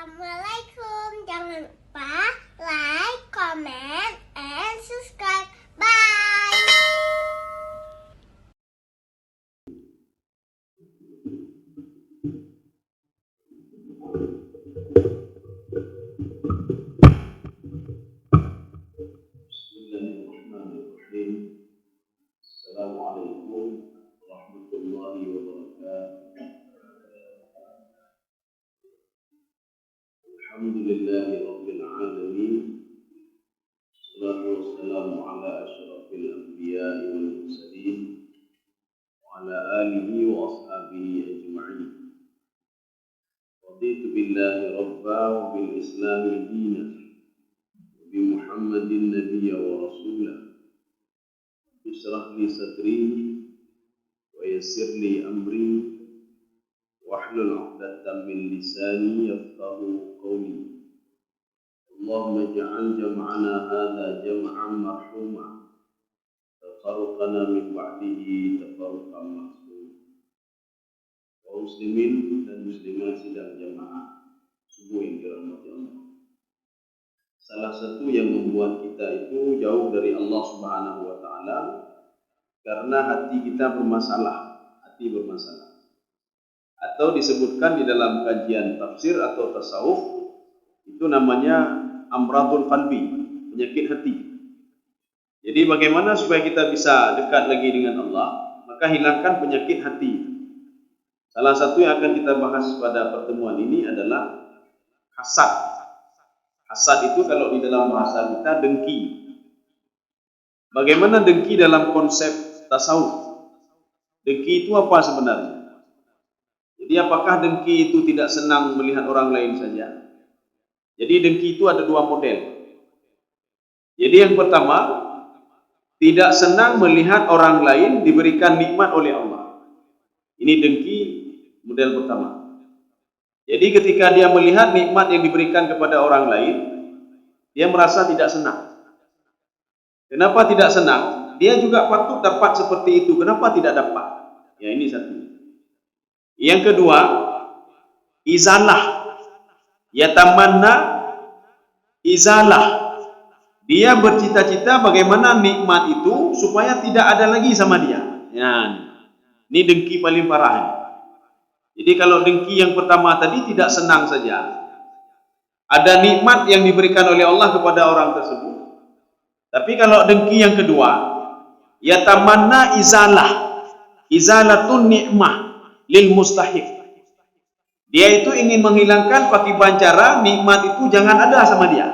Assalamualaikum. Jangan lupa like, comment, and subscribe. Bye. Bismillahirrahmanirrahim. Assalamualaikum warahmatullahi wabarakatuh. Alhamdulillahi rabbil alamin. Wassalatu wassalamu ala asyrafil anbiya'i wal mursalin wa ala alihi wa ashabihi ajma'in. Raditu billahi rabba wa bil islami dinan wa bi Muhammadin nabiyya wa rasulah. Ishrah li sadri wa yassir li amri wahlul 'uqdatam min lisani yafqahu qawli. Allahumma ij'al jam'ana hadha jam'an marhuma tafarraqana min ba'dihi tafarruqan ma'suma. Kaum muslimin dan muslimat sidang jamaah subuh yang dirahmati Allah. Salah satu yang membuat kita itu jauh dari Allah Subhanahu wa taala karena hati kita bermasalah, hati bermasalah. Atau disebutkan di dalam kajian tafsir atau tasawuf itu namanya amradul qalbi, penyakit hati. Jadi bagaimana supaya kita bisa dekat lagi dengan Allah? Maka hilangkan penyakit hati. Salah satu yang akan kita bahas pada pertemuan ini adalah hasad. Hasad itu kalau di dalam bahasa kita dengki. Bagaimana dengki dalam konsep tasawuf? Dengki itu apa sebenarnya? Jadi apakah dengki itu tidak senang melihat orang lain saja? Jadi dengki itu ada dua model. Jadi yang pertama, tidak senang melihat orang lain diberikan nikmat oleh Allah. Ini dengki model pertama. Jadi ketika dia melihat nikmat yang diberikan kepada orang lain, dia merasa tidak senang. Kenapa tidak senang? Dia juga patut dapat seperti itu. Kenapa tidak dapat? Ya, ini satu. Yang kedua, izalah. Yatamanna izalah. Dia bercita-cita bagaimana nikmat itu supaya tidak ada lagi sama dia. Ya, ini dengki paling parah. Jadi kalau dengki yang pertama tadi tidak senang saja, ada nikmat yang diberikan oleh Allah kepada orang tersebut. Tapi kalau dengki yang kedua, yatamanna izalah, izalatun ni'mah lil mustahik. Dia itu ingin menghilangkan pakai cara nikmat itu jangan ada sama dia.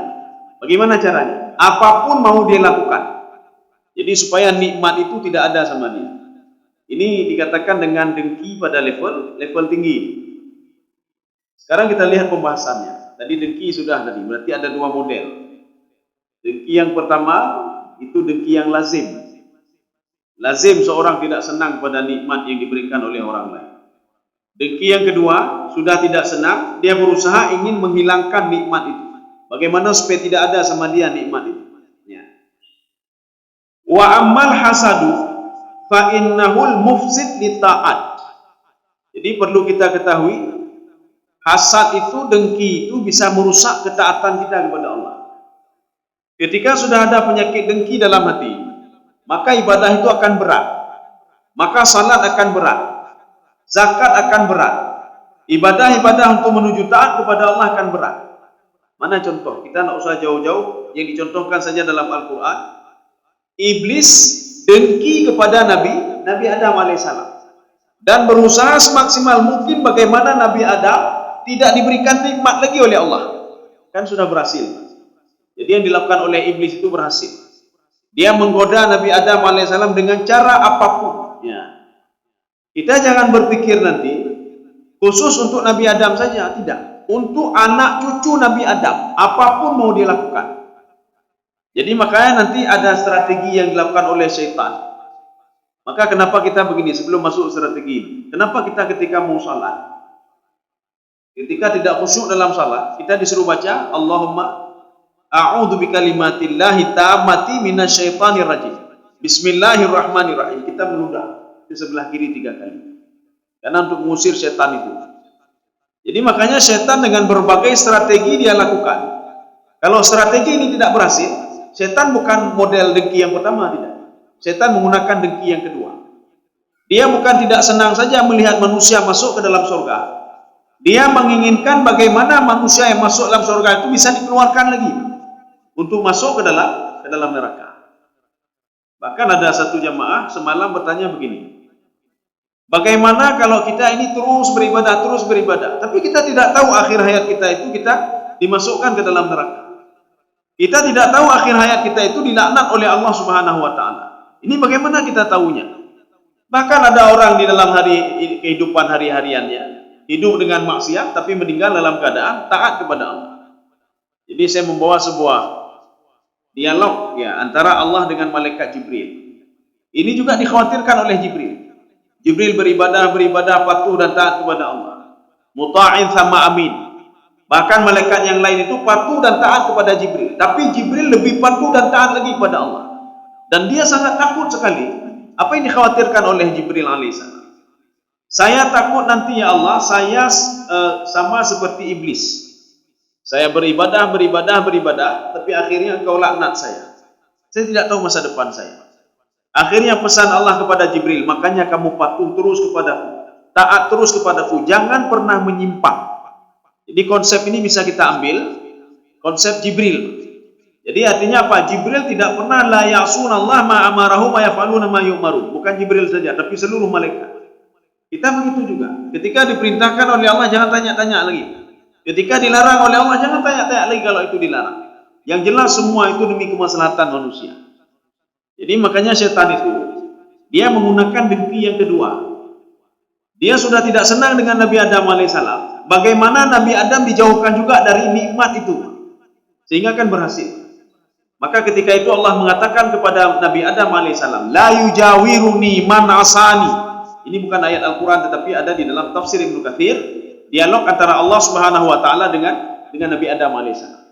Bagaimana caranya? Apapun mau dia lakukan. Jadi supaya nikmat itu tidak ada sama dia. Ini dikatakan dengan dengki pada level tinggi. Sekarang kita lihat pembahasannya. Tadi dengki sudah tadi, berarti ada dua model. Dengki yang pertama itu dengki yang lazim. Lazim seorang tidak senang pada nikmat yang diberikan oleh orang lain. Dengki yang kedua sudah tidak senang, dia berusaha ingin menghilangkan nikmat itu. Bagaimana supaya tidak ada sama dia nikmat itu? Ya. Wa ammal hasadu fa innahul mufsid li ta'at. Jadi perlu kita ketahui, hasad itu, dengki itu bisa merusak ketaatan kita kepada Allah. Ketika sudah ada penyakit dengki dalam hati, maka ibadah itu akan berat. Maka salat akan berat. Zakat akan berat. Ibadah-ibadah untuk menuju taat kepada Allah akan berat. Mana contoh? Kita tidak usah jauh-jauh. Yang dicontohkan saja dalam Al-Quran. Iblis dengki kepada Nabi Adam AS. Dan berusaha semaksimal mungkin bagaimana Nabi Adam tidak diberikan nikmat lagi oleh Allah. Kan sudah berhasil. Jadi yang dilakukan oleh iblis itu berhasil. Dia menggoda Nabi Adam AS dengan cara apapun. Ya. Kita jangan berpikir nanti khusus untuk Nabi Adam saja. Tidak. Untuk anak cucu Nabi Adam, apapun mau dilakukan. Jadi makanya nanti ada strategi yang dilakukan oleh syaitan. Maka kenapa kita begini sebelum masuk strategi ini? Kenapa kita ketika mau salat, ketika tidak khusyuk dalam salat, kita disuruh baca Allahumma a'udzu bikalimatillahi tammati minasyaitonir rajim. Bismillahirrahmanirrahim. Kita meludah di sebelah kiri 3 kali. Karena untuk mengusir setan itu. Jadi makanya setan dengan berbagai strategi dia lakukan. Kalau strategi ini tidak berhasil, setan bukan model dengki yang pertama, tidak. Setan menggunakan dengki yang kedua. Dia bukan tidak senang saja melihat manusia masuk ke dalam surga. Dia menginginkan bagaimana manusia yang masuk dalam surga itu bisa dikeluarkan lagi untuk masuk ke dalam neraka. Bahkan ada satu jamaah semalam bertanya begini, bagaimana kalau kita ini terus beribadah, tapi kita tidak tahu akhir hayat kita itu kita dimasukkan ke dalam neraka. Kita tidak tahu akhir hayat kita itu dilaknat oleh Allah Subhanahu wa taala. Ini bagaimana kita tahunya? Bahkan ada orang di dalam kehidupan hari-hariannya hidup dengan maksiat tapi meninggal dalam keadaan taat kepada Allah. Jadi saya membawa sebuah dialog ya antara Allah dengan malaikat Jibril. Ini juga dikhawatirkan oleh Jibril. Jibril beribadah patuh dan taat kepada Allah. Muta'in sama amin. Bahkan malaikat yang lain itu patuh dan taat kepada Jibril. Tapi Jibril lebih patuh dan taat lagi kepada Allah. Dan dia sangat takut sekali. Apa yang dikhawatirkan oleh Jibril alaihissalam? Saya takut nanti ya Allah, saya sama seperti iblis. Saya beribadah, tapi akhirnya engkau laknat saya. Saya tidak tahu masa depan saya. Akhirnya pesan Allah kepada Jibril, makanya kamu patuh terus kepadaku, taat terus kepadaku, jangan pernah menyimpang. Jadi konsep ini bisa kita ambil, konsep Jibril. Jadi artinya apa? Jibril tidak pernah la ya'sunallah ma amarahum wa yaf'aluna ma yu'marun. Bukan Jibril saja, tapi seluruh malaikat. Kita begitu juga. Ketika diperintahkan oleh Allah jangan tanya-tanya lagi. Ketika dilarang oleh Allah jangan tanya-tanya lagi kalau itu dilarang. Yang jelas semua itu demi kemaslahatan manusia. Jadi makanya setan itu dia menggunakan dengki yang kedua. Dia sudah tidak senang dengan Nabi Adam alaihissalam. Bagaimana Nabi Adam dijauhkan juga dari nikmat itu, sehingga kan berhasil. Maka ketika itu Allah mengatakan kepada Nabi Adam alaihissalam, la yujawiruni man asani. Ini bukan ayat Al-Quran tetapi ada di dalam tafsir Ibnu Katsir, dialog antara Allah Subhanahu wa taala dengan Nabi Adam alaihissalam.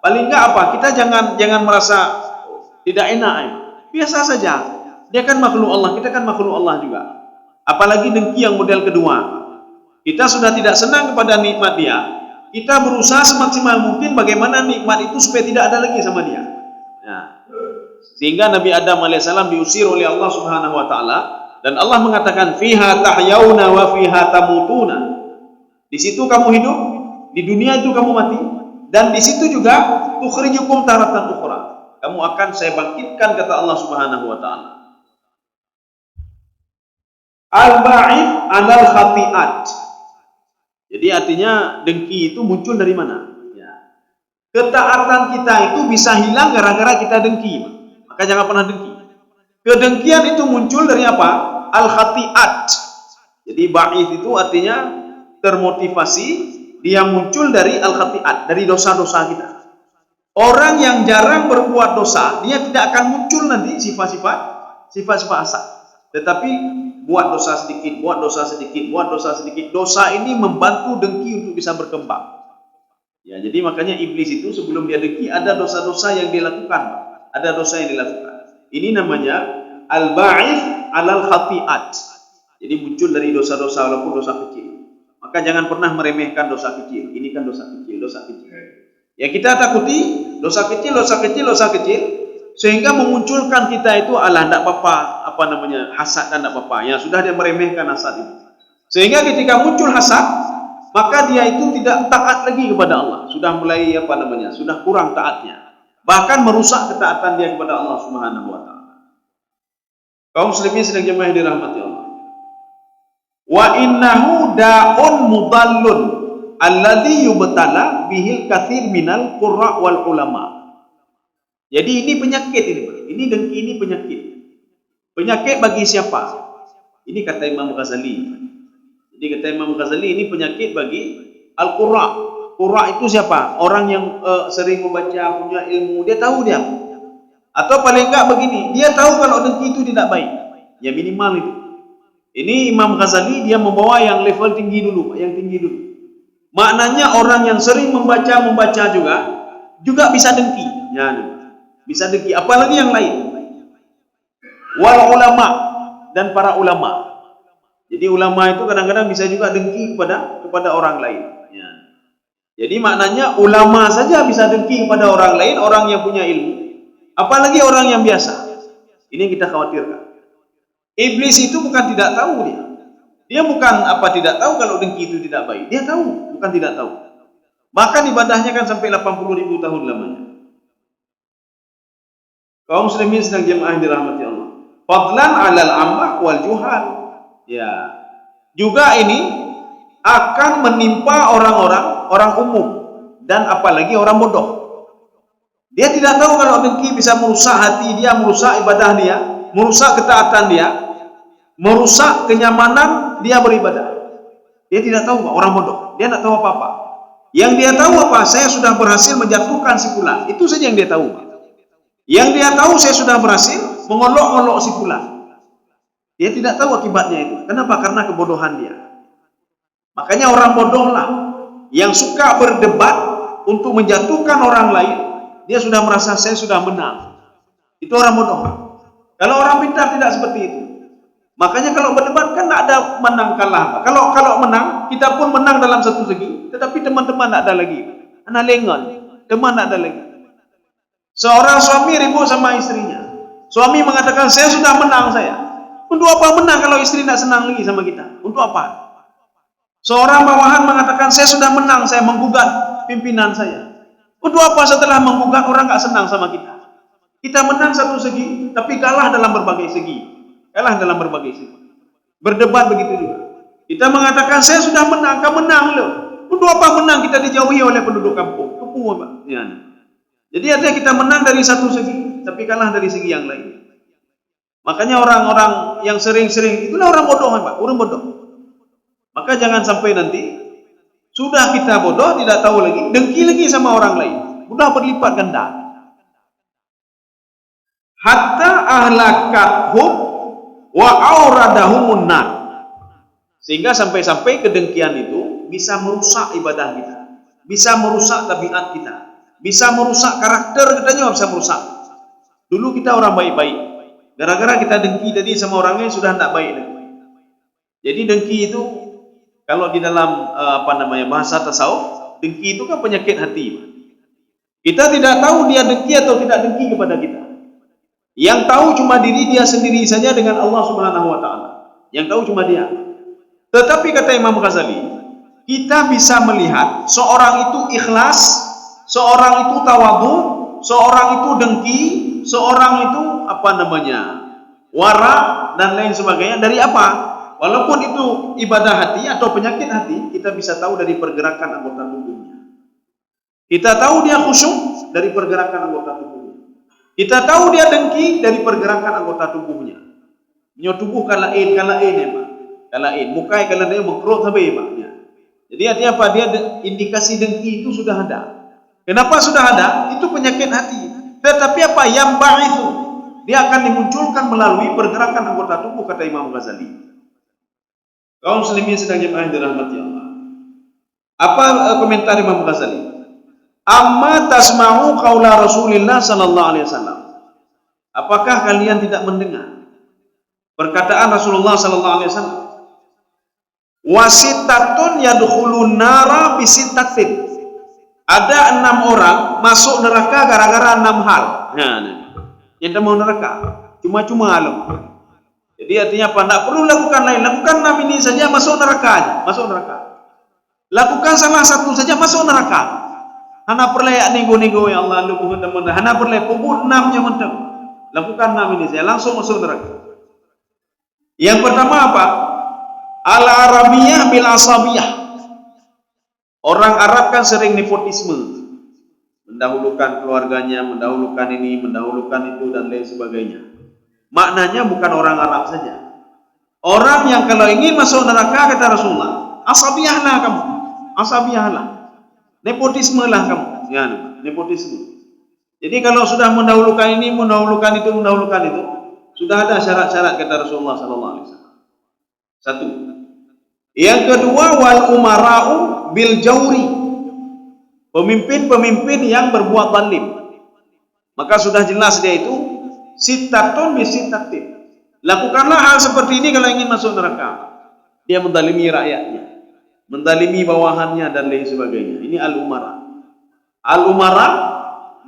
Paling enggak apa? Kita jangan merasa tidak enak. Biasa saja. Dia kan makhluk Allah, kita kan makhluk Allah juga. Apalagi dengki yang model kedua. Kita sudah tidak senang kepada nikmat dia. Kita berusaha semaksimal mungkin bagaimana nikmat itu supaya tidak ada lagi sama dia. Nah, sehingga Nabi Adam alaihissalam diusir oleh Allah Subhanahu wa taala dan Allah mengatakan fiha tahyauna wa fiha tamutuna. Di situ kamu hidup, di dunia itu kamu mati. Dan di situ juga tukhrijukum taratan ukhra. Kamu akan saya bangkitkan kata Allah Subhanahu wa taala. Al-ba'id 'alal khati'at. Jadi artinya dengki itu muncul dari mana? Ya. Ketaatan kita itu bisa hilang gara-gara kita dengki. Maka jangan pernah dengki. Kedengkian itu muncul dari apa? Al-khati'at. Jadi ba'id itu artinya termotivasi. Dia muncul dari al-khati'at, dari dosa-dosa kita. Orang yang jarang berbuat dosa, dia tidak akan muncul nanti sifat-sifat asal. Tetapi buat dosa sedikit, buat dosa sedikit. Dosa ini membantu dengki untuk bisa berkembang. Ya, jadi makanya iblis itu sebelum dia dengki ada dosa-dosa yang dilakukan, Ini namanya al-ba'ith 'alal khati'at. Jadi muncul dari dosa-dosa walaupun dosa kecil. Maka jangan pernah meremehkan dosa kecil. Ini kan dosa kecil. Ya kita takuti dosa kecil. sehingga memunculkan kita itu alah tidak apa-apa, apa namanya, hasad dan tidak apa-apa. Ya sudah dia meremehkan hasad itu. Sehingga ketika muncul hasad, maka dia itu tidak taat lagi kepada Allah. Sudah mulai apa namanya, sudah kurang taatnya. Bahkan merusak ketaatan dia kepada Allah Subhanahu wa taala. Kaum muslimin sedang jemaah dirahmati Allah. Wa innahu da'un mudallun alladhi yubtala bihil katsir minal qurra wal ulama. Jadi ini penyakit ini, Pak. Ini dengki, ini penyakit. Penyakit bagi siapa? Ini kata Imam Ghazali. Jadi kata Imam Ghazali, ini penyakit bagi al-qurra. Qurra itu siapa? Orang yang sering membaca, punya ilmu, dia tahu dia. Atau paling enggak begini, dia tahu kalau dengki itu tidak baik. Ya minimal itu. Ini Imam Ghazali dia membawa yang level tinggi dulu, yang tinggi dulu. Maknanya orang yang sering membaca juga bisa dengki. Ya, bisa dengki, apalagi yang lain. Wal ulama, dan para ulama. Jadi ulama itu kadang-kadang bisa juga dengki kepada orang lain. Ya. Jadi maknanya ulama saja bisa dengki kepada orang lain, orang yang punya ilmu. Apalagi orang yang biasa. Ini kita khawatirkan. Iblis itu bukan tidak tahu dia. Dia bukan tidak tahu kalau dengki itu tidak baik. Dia tahu, bukan tidak tahu. Bahkan ibadahnya kan sampai 80.000 tahun lamanya. Kaum muslimin sedang jemaah dirahmati Allah. Fadlan 'alal ammah wal juhal. Ya. Juga ini akan menimpa orang umum dan apalagi orang bodoh. Dia tidak tahu kalau dengki bisa merusak hati dia, merusak ibadah dia, merusak ketaatan dia, merusak kenyamanan dia beribadah. Dia tidak tahu, Pak, orang bodoh. Dia tidak tahu apa-apa. Yang dia tahu apa? Saya sudah berhasil menjatuhkan si fulan. Itu saja yang dia tahu, Pak. Yang dia tahu saya sudah berhasil mengolok-olok si fulan. Dia tidak tahu akibatnya itu. Kenapa? Karena kebodohan dia. Makanya orang bodohlah yang suka berdebat untuk menjatuhkan orang lain. Dia sudah merasa saya sudah menang. Itu orang bodoh. Kalau orang pintar tidak seperti itu. Makanya kalau berdebat kan tidak ada menang kalah. Kalau menang, kita pun menang dalam satu segi. Tetapi teman-teman tidak ada lagi. Anak lengan, teman tidak ada lagi. Seorang suami ribut sama istrinya. Suami mengatakan saya sudah menang saya. Untuk apa menang kalau istri tidak senang lagi sama kita? Untuk apa? Seorang bawahan mengatakan saya sudah menang, saya menggugat pimpinan saya. Untuk apa setelah menggugat orang tak senang sama kita? Kita menang satu segi, tapi kalah dalam berbagai segi. Kalah dalam berbagai segi. Berdebat begitu juga. Kita mengatakan saya sudah menang, kamu menang loh. Untuk apa menang? Kita dijauhi oleh penduduk kampung. Kepu apa? Ya. Jadi artinya kita menang dari satu segi, tapi kalah dari segi yang lain. Makanya orang-orang yang sering-sering itulah orang bodoh, Pak, orang bodoh. Maka jangan sampai nanti sudah kita bodoh, tidak tahu lagi, dengki lagi sama orang lain. Sudah berlipat ganda. Hatta ahlakathum wa auradahumun nar. Sehingga sampai-sampai kedengkian itu bisa merusak ibadah kita, bisa merusak tabiat kita, bisa merusak karakter kita juga bisa merusak. Dulu kita orang baik-baik. Gara-gara kita dengki tadi sama orangnya sudah tidak baik lagi. Jadi dengki itu kalau di dalam bahasa tasawuf, dengki itu kan penyakit hati. Kita tidak tahu dia dengki atau tidak dengki kepada kita. Yang tahu cuma diri dia sendiri saja dengan Allah Subhanahu wa taala. Yang tahu cuma dia. Tetapi kata Imam Ghazali, kita bisa melihat seorang itu ikhlas, seorang itu tawadhu, seorang itu dengki, seorang itu wara dan lain sebagainya. Dari apa? Walaupun itu ibadah hati atau penyakit hati, kita bisa tahu dari pergerakan anggota tubuhnya. Kita tahu dia khusyuk dari pergerakan anggota tubuhnya. Kita tahu dia dengki dari pergerakan anggota tubuhnya. Nyo tubuh kalain ya, Pak. Kalain, mukai kalau dia mengkerut sampai, Pak. Ya. Jadi artinya apa? Dia indikasi dengki itu sudah ada. Kenapa sudah ada? Itu penyakit hati. Tetapi apa? Yang ba'ithu, dia akan dimunculkan melalui pergerakan anggota tubuh, kata Imam Ghazali. Kaum muslimin sedang jemaah dirahmati Allah. Apa komentar Imam Ghazali? Amma tasma'u qaula Rasulillah sallallahu alaihi wasallam. Apakah kalian tidak mendengar perkataan Rasulullah sallallahu alaihi wasallam? Wasitatun yadkhulun nara bisitatin. Ada 6 orang masuk neraka gara-gara 6 hal. Nah, Yang tak mau neraka. Cuma-cuma alam. Jadi artinya apa? Tak perlu lakukan lain. Lakukan 6 ini saja masuk neraka. Masuk neraka. Lakukan salah satu saja masuk neraka. Hana perlu nego-nego ya Allah. Hana perlu puput 6-nya mentang. Lakukan 6 ini saja. Langsung masuk neraka. Yang pertama apa? Al-Arabiyah bil Asabiyah. Orang Arab kan sering nepotisme. Mendahulukan keluarganya, mendahulukan ini, mendahulukan itu, dan lain sebagainya. Maknanya bukan orang Arab saja. Orang yang kalau ingin masuk neraka, kata Rasulullah, asabiyahlah kamu. Asabiyahlah. Nepotisme lah kamu. Ya, nepotisme. Jadi kalau sudah mendahulukan ini, mendahulukan itu, sudah ada syarat-syarat kata Rasulullah SAW. Satu. Yang kedua, wal umara'u bil jauri. Pemimpin-pemimpin yang berbuat zalim. Maka sudah jelas dia itu sitatun bi sitatin. Lakukanlah hal seperti ini kalau ingin masuk neraka. Dia menzalimi rakyatnya, menzalimi bawahannya, dan lain sebagainya. Ini al-umara. Al-umara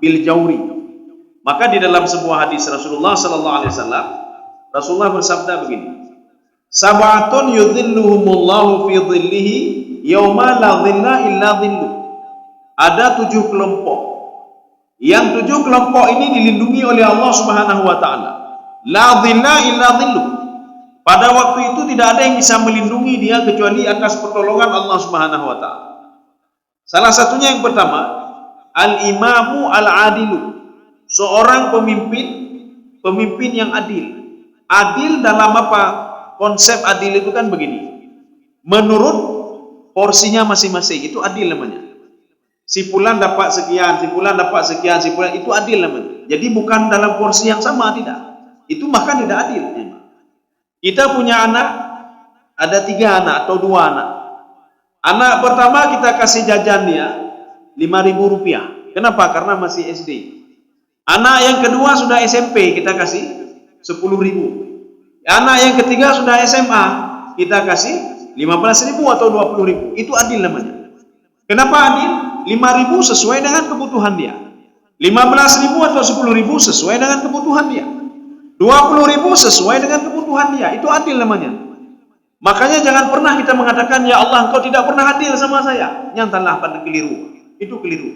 bil jauri. Maka di dalam sebuah hadis Rasulullah sallallahu alaihi wasallam, Rasulullah bersabda begini: Sab'atun yudhilluhumullahu fi dhillihi yauma la dhilla illa dhilluh. Ada 7 kelompok. Yang 7 kelompok ini dilindungi oleh Allah Subhanahu wa taala. La dhilla illa dhilluh. Pada waktu itu tidak ada yang bisa melindungi dia kecuali atas pertolongan Allah Subhanahu wa taala. Salah satunya yang pertama, al-imamu al-adilu. Seorang pemimpin yang adil. Adil dalam apa? Konsep adil itu kan begini. Menurut porsinya masing-masing, itu adil namanya. Si fulan dapat sekian, si fulan dapat sekian, si fulan, itu adil namanya. Jadi bukan dalam porsi yang sama, tidak. Itu bahkan tidak adil. Kita punya anak, ada 3 anak atau 2 anak. Anak pertama kita kasih jajan dia 5.000 rupiah. Kenapa? Karena masih SD. Anak yang kedua sudah SMP, kita kasih 10.000. Anak yang ketiga sudah SMA, kita kasih 15.000 atau 20.000. Itu adil namanya. Kenapa adil? 5.000 sesuai dengan kebutuhan dia. 15.000 atau 10.000 sesuai dengan kebutuhan dia. 20.000 sesuai dengan kebutuhan dia. Itu adil namanya. Makanya jangan pernah kita mengatakan, ya Allah, engkau tidak pernah adil sama saya. Nyantalah pada keliru. Itu keliru.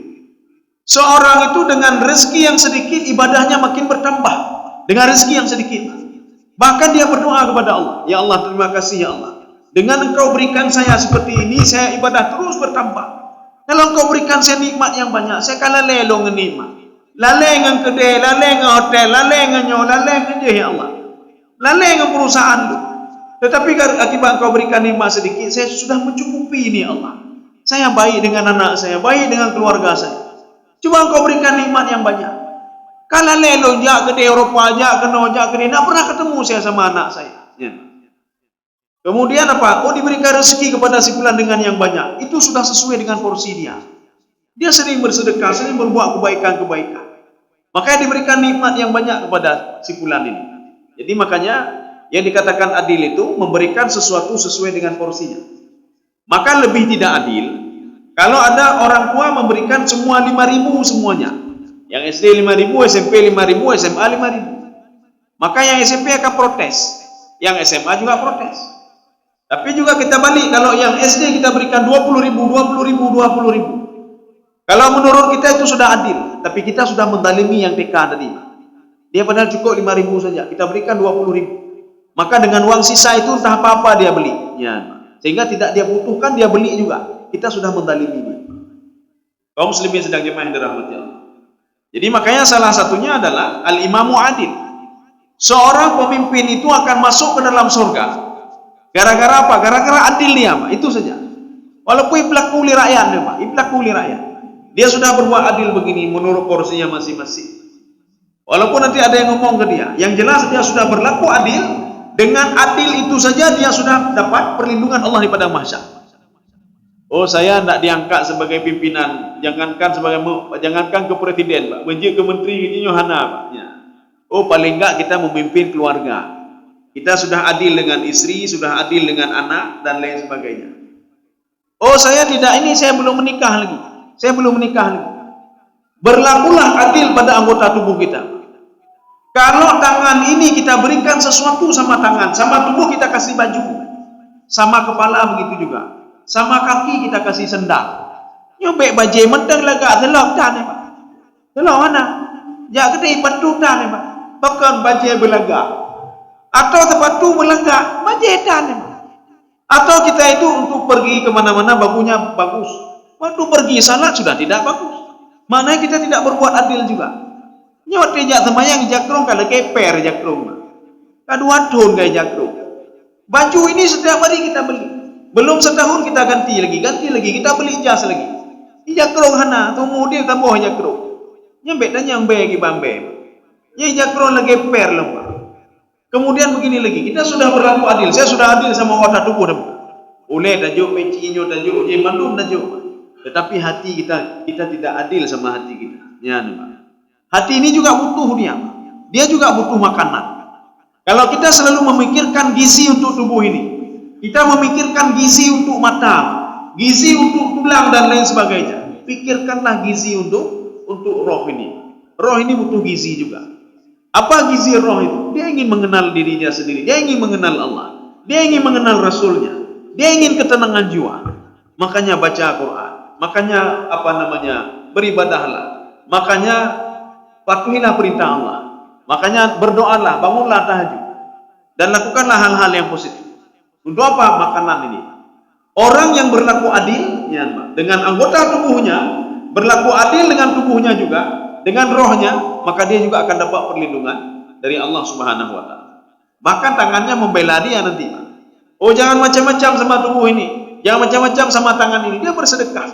Seorang itu dengan rezeki yang sedikit, ibadahnya makin bertambah. Dengan rezeki yang sedikit. Bahkan dia berdoa kepada Allah. Ya Allah, terima kasih ya Allah. Dengan engkau berikan saya seperti ini, saya ibadah terus bertambah. Kalau engkau berikan saya nikmat yang banyak, saya kalah lelong nikmat. Lalai dengan kedai, lalai dengan hotel, lalai dengan nyawa, lalai dengan je, ya Allah. Lalai dengan perusahaan itu. Tetapi akibat engkau berikan nikmat sedikit, saya sudah mencukupi ini, Allah. Saya baik dengan anak saya, baik dengan keluarga saya. Cuma engkau berikan nikmat yang banyak. Kalau lelong jak kedai Eropa, jak kena, jak kedai, tak pernah ketemu saya sama anak saya. Ya. Kemudian apa? Oh, diberikan rezeki kepada si fulan dengan yang banyak. Itu sudah sesuai dengan porsi dia. Dia sering bersedekah, sering berbuat kebaikan-kebaikan. Makanya diberikan nikmat yang banyak kepada si fulan ini. Jadi makanya yang dikatakan adil itu memberikan sesuatu sesuai dengan porsinya. Maka lebih tidak adil kalau ada orang tua memberikan semua 5.000 semuanya. Yang SD 5.000, SMP 5.000, SMA 5.000. Maka yang SMP akan protes. Yang SMA juga protes. Tapi juga kita balik, kalau yang SD kita berikan 20.000, 20.000, 20.000. Kalau menurut kita itu sudah adil, tapi kita sudah menzalimi yang TK tadi. Dia padahal cukup 5.000 saja, kita berikan 20.000. Maka dengan uang sisa itu entah apa-apa dia beli. Ya. Sehingga tidak dia butuhkan, dia beli juga. Kita sudah menzalimi dia. Kaum muslimin sedang jemaah yang dirahmati Allah. Jadi makanya salah satunya adalah al-imamu adil. Seorang pemimpin itu akan masuk ke dalam surga. Gara-gara apa? Gara-gara adil dia, Pak. Itu saja. Walaupun pelaku li rakyat dia, Pak. Pelaku li rakyat. Dia sudah berbuat adil begini menurut porsinya masing-masing. Walaupun nanti ada yang ngomong ke dia, yang jelas dia sudah berlaku adil. Dengan adil itu saja dia sudah dapat perlindungan Allah di padang mahsyar. Oh, saya tidak diangkat sebagai pimpinan, jangankan ke presiden, Pak. Menjadi ke menteri ini Yohana, Pak. Ya. Oh, paling enggak kita memimpin keluarga. Kita sudah adil dengan istri, sudah adil dengan anak, dan lain sebagainya. Oh, saya tidak, ini saya belum menikah lagi. Saya belum menikah lagi. Berlakulah adil pada anggota tubuh kita. Kalau tangan ini kita berikan sesuatu sama tangan, sama tubuh kita kasih baju, sama kepala begitu juga, sama kaki kita kasih sendal. Nyobek baju mentang lagak telok tan ni pak. Telok mana? Jak kedai patu tan ni pak. Bahkan baju belagak. Atau tempat tu belagak, baju tan ni pak. Atau kita itu untuk pergi ke mana-mana bagunya bagus. Waktu pergi salat sudah tidak bagus. Mana kita tidak berbuat adil juga. Nyot dia semayang jakrong kalau keper jakrong. Kadua ton gaya jakrong. Baju ini setiap hari kita beli. Belum setahun kita ganti lagi. Kita beli jas lagi. Jakrong hana, tunggu dia tambah jakrong. Nyambek dan yang bagi bambe. Nya jakrong lagi per lemah. Kemudian begini lagi, kita sudah berlaku adil. Saya sudah adil sama orang tubuh dah. Oleh tajuk mecinyo tajuk je mandum tajuk. Tetapi hati kita tidak adil sama hati kita. Ya, hati ini juga butuh dia. Dia juga butuh makanan. Kalau kita selalu memikirkan gizi untuk tubuh ini, kita memikirkan gizi untuk mata, gizi untuk tulang dan lain sebagainya. Pikirkanlah gizi untuk roh ini. Roh ini butuh gizi juga. Apa gizi roh itu? Dia ingin mengenal dirinya sendiri. Dia ingin mengenal Allah. Dia ingin mengenal Rasulnya. Dia ingin ketenangan jiwa. Makanya baca Quran. Makanya beribadahlah. Makanya patuhilah perintah Allah. Makanya berdoalah, bangunlah tahajud. Dan lakukanlah hal-hal yang positif. Untuk apa? Makanan ini. Orang yang berlaku adil dengan anggota tubuhnya, berlaku adil dengan tubuhnya juga, dengan rohnya, maka dia juga akan dapat perlindungan dari Allah Subhanahu wa taala. Bahkan tangannya membela dia nanti. Oh, jangan macam-macam sama tubuh ini. Jangan macam-macam sama tangan ini. Dia bersedekah.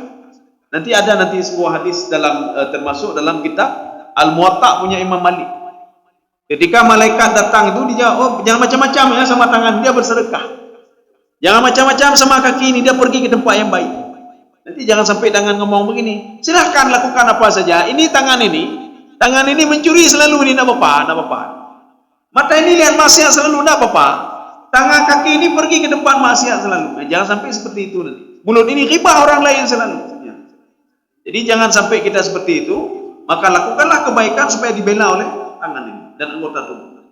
Nanti ada sebuah hadis termasuk dalam kitab Al-Muwatta punya Imam Malik. Ketika malaikat datang itu dia, oh jangan macam-macam ya sama tangan, dia bersedekah. Jangan macam-macam sama kaki ini, dia pergi ke tempat yang baik. Nanti jangan sampai tangan ngomong begini. Silahkan lakukan apa saja. Ini tangan ini mencuri selalu ini, tidak apa-apa. Mata ini lihat maksiat selalu, tidak apa-apa. Tangan kaki ini pergi ke tempat maksiat selalu. Jangan sampai seperti itu nanti. Mulut ini ghibah orang lain selalu. Jadi jangan sampai kita seperti itu. Maka lakukanlah kebaikan supaya dibela oleh tangan ini dan anggota tubuh.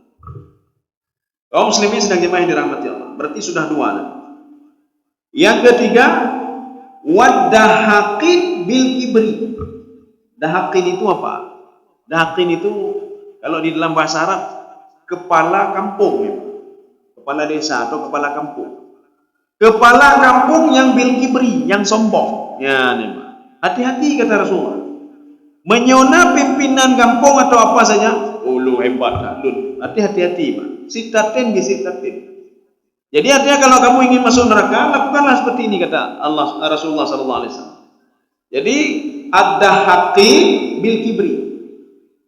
Kaum muslimin sedang jemaah yang dirahmati Allah. Berarti sudah dua. Yang ketiga, wadahaqin bil kibri. Dahaqin itu apa? Dahaqin itu kalau di dalam bahasa Arab kepala kampung ya. Kepala desa atau kepala kampung. Kepala kampung yang bil kibri, yang sombong. Ya, hati-hati kata Rasulullah. Menyona pimpinan kampung atau apa saja, lu hebat dah, lu. Hati-hati, Pak. Sitatin bisitatin. Jadi artinya kalau kamu ingin masuk neraka, lakukanlah seperti ini kata Rasulullah sallallahu alaihi wasallam. Jadi ada haqi bil kibri.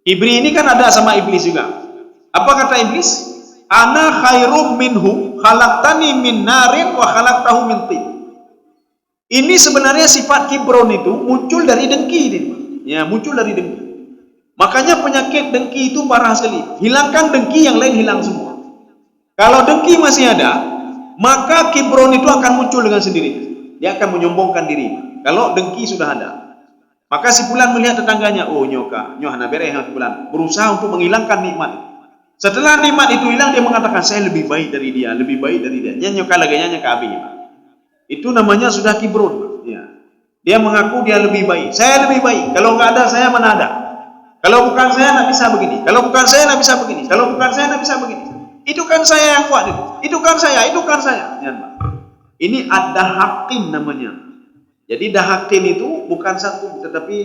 Kibri ini kan ada sama iblis juga. Apa kata iblis? Ana khairum minhu, khalaqtani min narin wa khalaqtahu min tin. Ini sebenarnya sifat kibron itu muncul dari dengki ini. Ya, muncul dari dengki. Makanya penyakit dengki itu parah sekali. Hilangkan dengki, yang lain hilang semua. Kalau dengki masih ada, maka kibron itu akan muncul dengan sendirinya. Dia akan menyombongkan diri. Kalau dengki sudah ada, maka si fulan melihat tetangganya, oh nyoka, nyohana bereh si fulan, berusaha untuk menghilangkan nikmat. Setelah nikmat itu hilang, dia mengatakan saya lebih baik dari dia, lebih baik dari dia. Nyoka lagi nyoka abi. Itu namanya sudah kibron. Ya. Dia mengaku dia lebih baik. Saya lebih baik. Kalau enggak ada saya mana ada. Kalau bukan saya enggak bisa begini. Kalau bukan saya enggak bisa begini. Kalau bukan saya enggak bisa begini. Itu kan saya yang kuat itu. Itu kan saya. Ya, ini ad-dahakin namanya. Jadi dahakin itu bukan satu, tetapi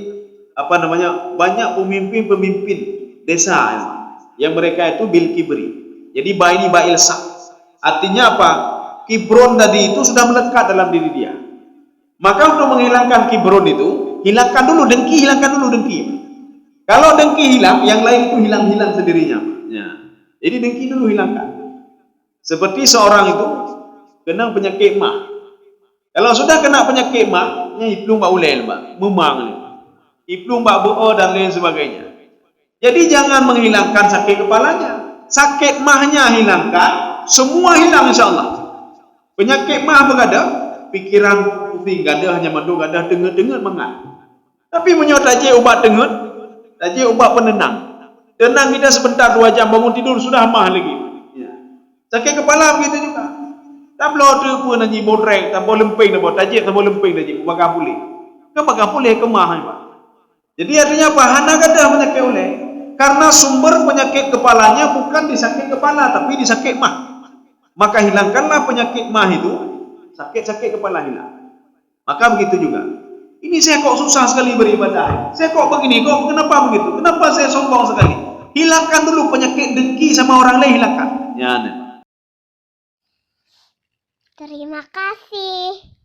banyak pemimpin-pemimpin desa yang mereka itu bil kibri. Jadi ini ba'il sa'. Artinya apa? Kibron tadi itu sudah melekat dalam diri dia. Maka untuk menghilangkan kibron itu, hilangkan dulu dengki. Kalau dengki hilang, yang lain itu hilang sendirinya. Ya. Jadi dengki dulu hilangkan. Seperti seorang itu kena penyakit mah. Kalau sudah kena penyakit mah, iplung mbak ulel mbak, memang iplung mbak bo'o dan lain sebagainya. Jadi jangan menghilangkan sakit kepalanya, sakit mahnya hilangkan, semua hilang insyaallah. Penyakit mah berada, pikiran pusing gadah hanya mandu gadah dengar mengat. Tapi menyot aja ubat dengar, aja ubat penenang. Tenang kita sebentar 2 jam, bangun tidur sudah mah lagi. Ya. Sakit kepala begitu juga. Tak belum pun nanti bodrek, tak boleh lempeng, tak boleh tajik, tak boleh lempeng nanti bakal pulih. Kan bakal pulih kemah ni Pak. Jadi artinya apa? Hana kada penyakit oleh. Karena sumber penyakit kepalanya bukan di sakit kepala, tapi di sakit mah. Maka hilangkanlah penyakit mah itu, sakit-sakit kepala hilang. Maka begitu juga. Ini saya kok susah sekali beribadah. Saya kok begini, kok kenapa begitu? Kenapa saya sombong sekali? Hilangkan dulu penyakit dengki sama orang lain, hilangkan. Ya, Terima kasih.